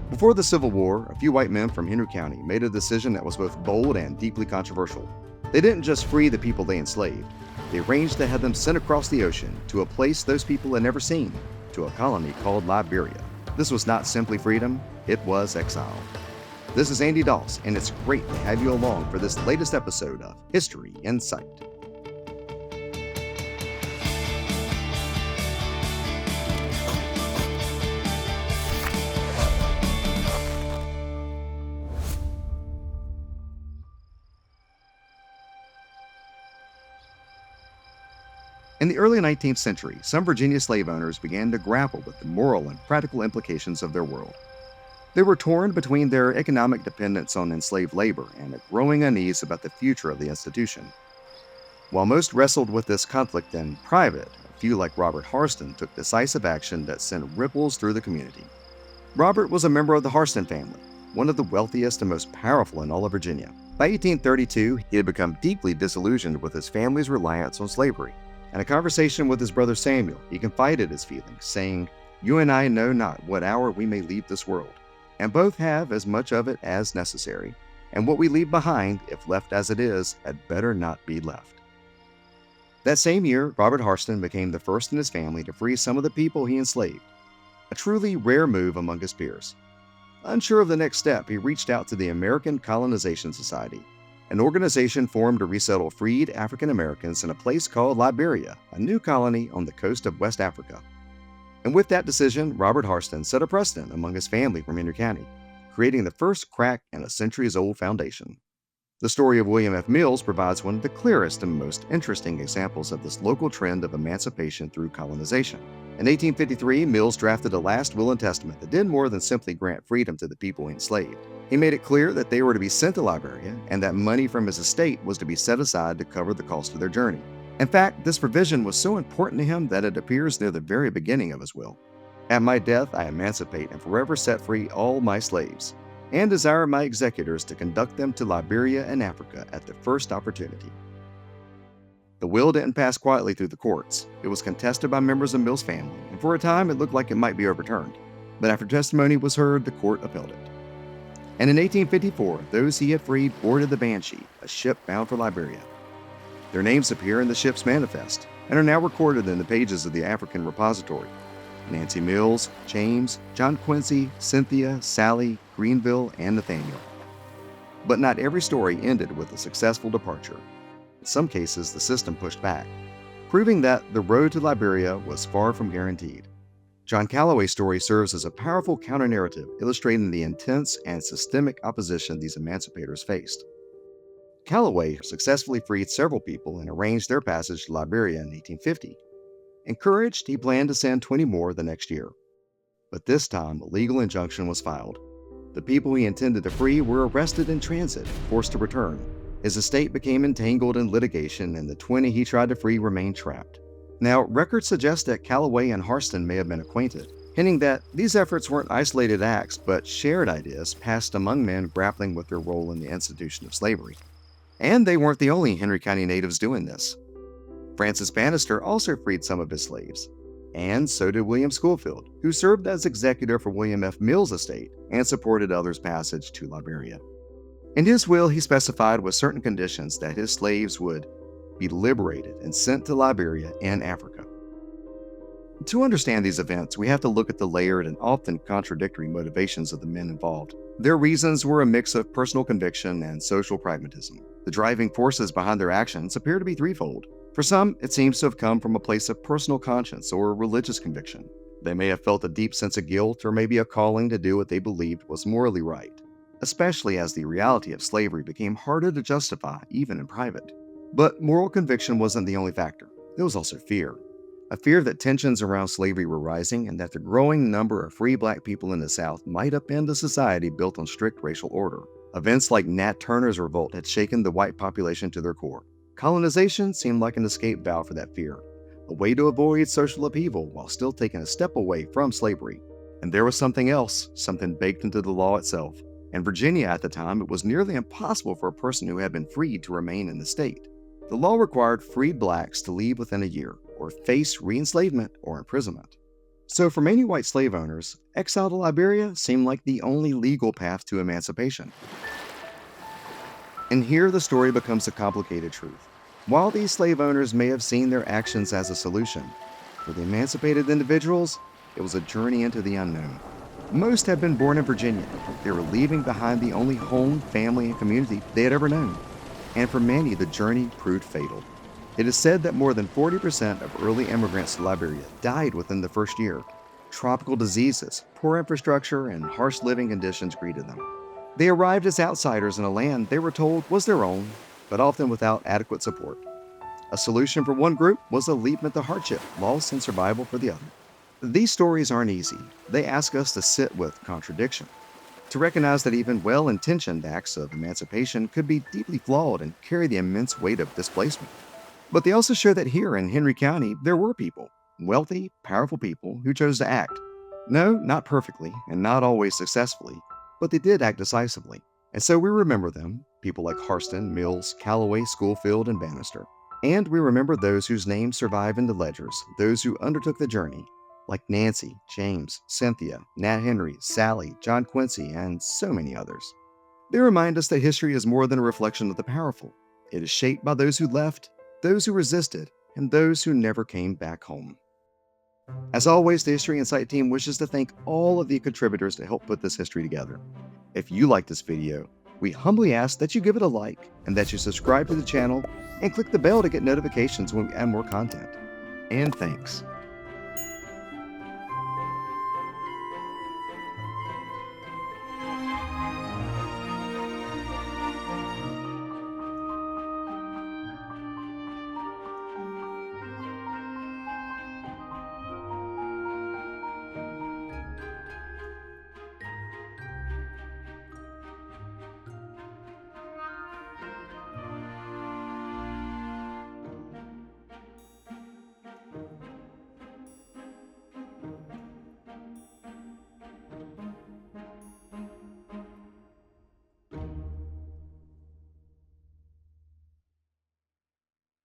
Before the Civil War, a few white men from Henry County made a decision that was both bold and deeply controversial. They didn't just free the people they enslaved, they arranged to have them sent across the ocean to a place those people had never seen, to a colony called Liberia. This was not simply freedom, it was exile. This is Andy Doss, and it's great to have you along for this latest episode of History in Sight. In the early 19th century, some Virginia slave owners began to grapple with the moral and practical implications of their world. They were torn between their economic dependence on enslaved labor and a growing unease about the future of the institution. While most wrestled with this conflict in private, a few like Robert Hairston took decisive action that sent ripples through the community. Robert was a member of the Hairston family, one of the wealthiest and most powerful in all of Virginia. By 1832, he had become deeply disillusioned with his family's reliance on slavery. In a conversation with his brother Samuel, he confided his feelings, saying, "You and I know not what hour we may leave this world, and both have as much of it as necessary, and what we leave behind, if left as it is, had better not be left." That same year, Robert Hairston became the first in his family to free some of the people he enslaved, a truly rare move among his peers. Unsure of the next step, he reached out to the American Colonization Society, an organization formed to resettle freed African Americans in a place called Liberia, a new colony on the coast of West Africa. And with that decision, Robert Hairston set a precedent among his family from Henry County, creating the first crack in a centuries-old foundation. The story of William F. Mills provides one of the clearest and most interesting examples of this local trend of emancipation through colonization. In 1853, Mills drafted a last will and testament that did more than simply grant freedom to the people he enslaved. He made it clear that they were to be sent to Liberia and that money from his estate was to be set aside to cover the cost of their journey. In fact, this provision was so important to him that it appears near the very beginning of his will. "At my death, I emancipate and forever set free all my slaves, and desire my executors to conduct them to Liberia and Africa at the first opportunity." The will didn't pass quietly through the courts. It was contested by members of Mills' family, and for a time it looked like it might be overturned. But after testimony was heard, the court upheld it. And in 1854, those he had freed boarded the Banshee, a ship bound for Liberia. Their names appear in the ship's manifest and are now recorded in the pages of the African Repository. Nancy Mills, James, John Quincy, Cynthia, Sally, Greenville, and Nathaniel. But not every story ended with a successful departure. In some cases, the system pushed back, proving that the road to Liberia was far from guaranteed. John Calloway's story serves as a powerful counter-narrative illustrating the intense and systemic opposition these emancipators faced. Calloway successfully freed several people and arranged their passage to Liberia in 1850. Encouraged, he planned to send 20 more the next year. But this time, a legal injunction was filed. The people he intended to free were arrested in transit, forced to return. His estate became entangled in litigation, and the 20 he tried to free remained trapped. Now, records suggest that Calloway and Hairston may have been acquainted, hinting that these efforts weren't isolated acts, but shared ideas passed among men grappling with their role in the institution of slavery. And they weren't the only Henry County natives doing this. Francis Bannister also freed some of his slaves, and so did William Schofield, who served as executor for William F. Mills' estate and supported others' passage to Liberia. In his will, he specified with certain conditions that his slaves would be liberated and sent to Liberia and Africa. To understand these events, we have to look at the layered and often contradictory motivations of the men involved. Their reasons were a mix of personal conviction and social pragmatism. The driving forces behind their actions appear to be threefold. For some, it seems to have come from a place of personal conscience or religious conviction. They may have felt a deep sense of guilt or maybe a calling to do what they believed was morally right, especially as the reality of slavery became harder to justify even in private. But moral conviction wasn't the only factor. There was also fear. A fear that tensions around slavery were rising and that the growing number of free black people in the South might upend a society built on strict racial order. Events like Nat Turner's revolt had shaken the white population to their core. Colonization seemed like an escape valve for that fear, a way to avoid social upheaval while still taking a step away from slavery. And there was something else, something baked into the law itself. In Virginia at the time, it was nearly impossible for a person who had been freed to remain in the state. The law required freed blacks to leave within a year, or face re-enslavement or imprisonment. So, for many white slave owners, exile to Liberia seemed like the only legal path to emancipation. And here the story becomes a complicated truth. While these slave owners may have seen their actions as a solution, for the emancipated individuals, it was a journey into the unknown. Most had been born in Virginia. They were leaving behind the only home, family, and community they had ever known. And for many, the journey proved fatal. It is said that more than 40% of early immigrants to Liberia died within the first year. Tropical diseases, poor infrastructure, and harsh living conditions greeted them. They arrived as outsiders in a land they were told was their own, but often without adequate support. A solution for one group was a leap into hardship, loss, and survival for the other. These stories aren't easy. They ask us to sit with contradiction, to recognize that even well-intentioned acts of emancipation could be deeply flawed and carry the immense weight of displacement. But they also show that here in Henry County, there were people, wealthy, powerful people, who chose to act. No, not perfectly, and not always successfully, but they did act decisively. And so we remember them, people like Hairston, Mills, Calloway, Schoolfield, and Bannister. And we remember those whose names survive in the ledgers, those who undertook the journey, like Nancy, James, Cynthia, Nat Henry, Sally, John Quincy, and so many others. They remind us that history is more than a reflection of the powerful. It is shaped by those who left, those who resisted, and those who never came back home. As always, the History Insight team wishes to thank all of the contributors to help put this history together. If you like this video, we humbly ask that you give it a like and that you subscribe to the channel and click the bell to get notifications when we add more content. And thanks.